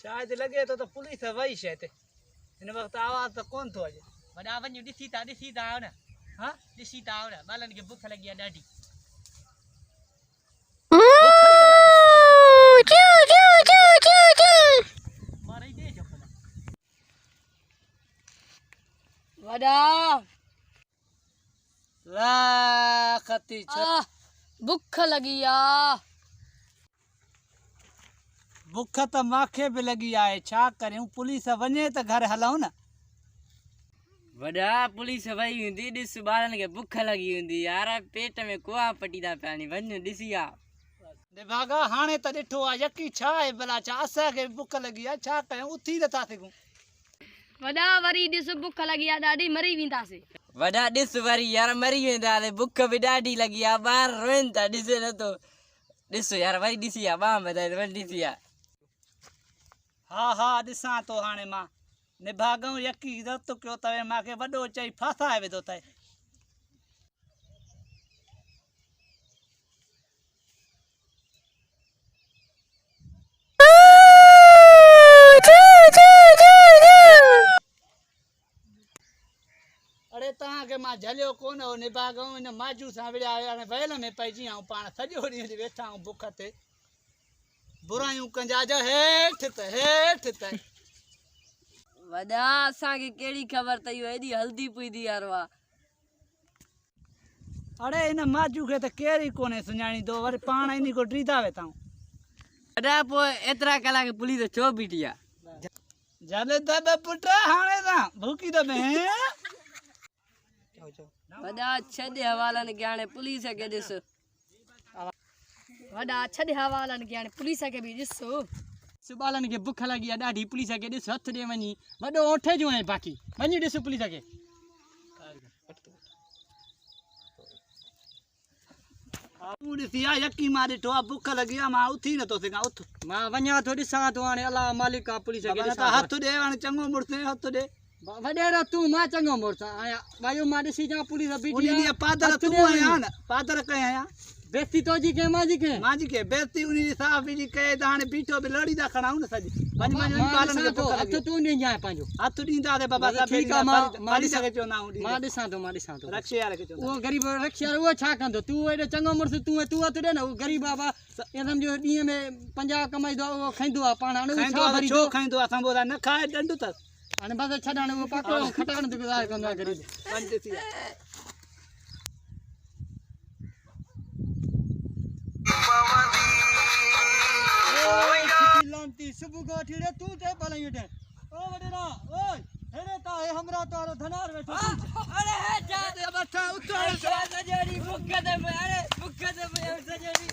शायद लगे तो पुलिस वही शायद इन वक्त आवाज तो कौन थो अजे वॾा वञो ॾिसी था आओ न हाँ ॾिसी था आओ न ॿारनि खे बुख लॻी आहे ॾाढी मारे ई ॾे चपल वॾा लाखती भुख लगी आ भुख तो माखे भी लगी आहे छा करूं पुलिस वने तो घर हलूं न वॾा पुलिस वई हूंदी ॾिस ॿारनि खे बुख लॻी हूंदी यार पेट में कुआ पटी था पिया नी वञ ॾिसी आ भागा हाणे तो ॾिठो आहे यकी छा आहे भला छा असांखे भुख लगी आहे छा कयूं उथी नथा सघूं वॾा वरी ॾिस भुख लगी आ ॾाढी मरी वेंदासीं वॾा ॾिस वरी यार मरी वेंदा बुख बि ॾाढी लॻी आहे ॿार रोइनि था ॾिसे नथो ॾिस यार वरी ॾिसी आ ॿाह ॿधाए वरी ॾिसी आ हाँ हाँ ॾिसां तो हाणे मां निभागऊं यकी रत कयो तवे मांखे वॾो चई फासाए विधो अथई अरे तव्हांखे मां झलियो कोन हो निभागऊं इन माजू सां विड़िया हाणे वयल में पइजी आऊं पाण सॼो ॾींहुं वेठा आऊं बुख ते बुरायूं कंजा जो हेठि त वॾा असांखे कहिड़ी ख़बर अथई एॾी हल्दी पुईदी यार वाह अरे इन माजू खे त केर ई कोन्हे सुञाणींदो वरी पाण इन को ड्रीदा वेठा आऊं वॾा पोइ एतिरा कलाक पुलिस छो बीठी आहे झल दब पुट हाणे तां भूकी दबे वॾा छॾ हवालनि खे हाणे पुलिस खे ॾिस वॾा छॾ हवालनि खे हाणे पुलिस खे बि ॾिसो ॿारनि खे बुख लॻी आहे ॾाढी पुलिस खे ॾिस हथ ॾे वञी वॾो ओठे जो आहे बाक़ी वञी ॾिस पुलिस खे तूं ॾिसी आ यकी मां ॾिठो आहे बुख लगी आहे मां उथी नथो सघां उथ मां वञा थो ॾिसां थो हाणे अलाह मालिक आहे पुलिस खे ॾिसां हथ ॾे हाणे चङो मुड़ुस हथ ॾे वॾेरो तूं मां चङो मुड़ुस आहियां भाई मां ॾिसी जां पुलिस बीठी उन ॾींहुं पादर तूं आहियां न पादर कई आहियां बेइज्जती तो जी के मां जी के मांजी के बेइज्जती उन ॾींहुं साफ़ जी कए त हाणे बीठो बि लड़ी था खणाऊं न सॼी वञ वञ वञ पालनि खे बुख हथ लगी तूं ॾे जाए पंहिंजो हथ ॾींदा ते बाबा साहब ठीकु आहे मां ॾिसां खे चवंदा आहियूं मां ॾिसां थो रक्षे वारे खे चवंदा उहो ग़रीब रक्षा उहो छा कंदो तूं एॾो चङो मुड़ुसु तूं हथ ॾे न उहो ग़रीब बाबा सम्झो ॾींहं में 50 कमाईंदो आहे उहो खाईंदो आहे पाण हाणे खाईंदो आहे छो खाईंदो आहे संबोधा न खाए ॾंडु अथसि हाणे बसि छॾ हाणे उहो पाको खटाइण ते गुज़ारे कंदो आहे ग़रीब वञ ॾिसी लांती सुबह को उठी रे तू ते पलाई उठे ओ वडेरा ओए हेरे ता हे हमरा तारो धनार बैठो अरे हे जा दे बठा उतर सजड़ी बुख दे अरे बुख दे सजड़ी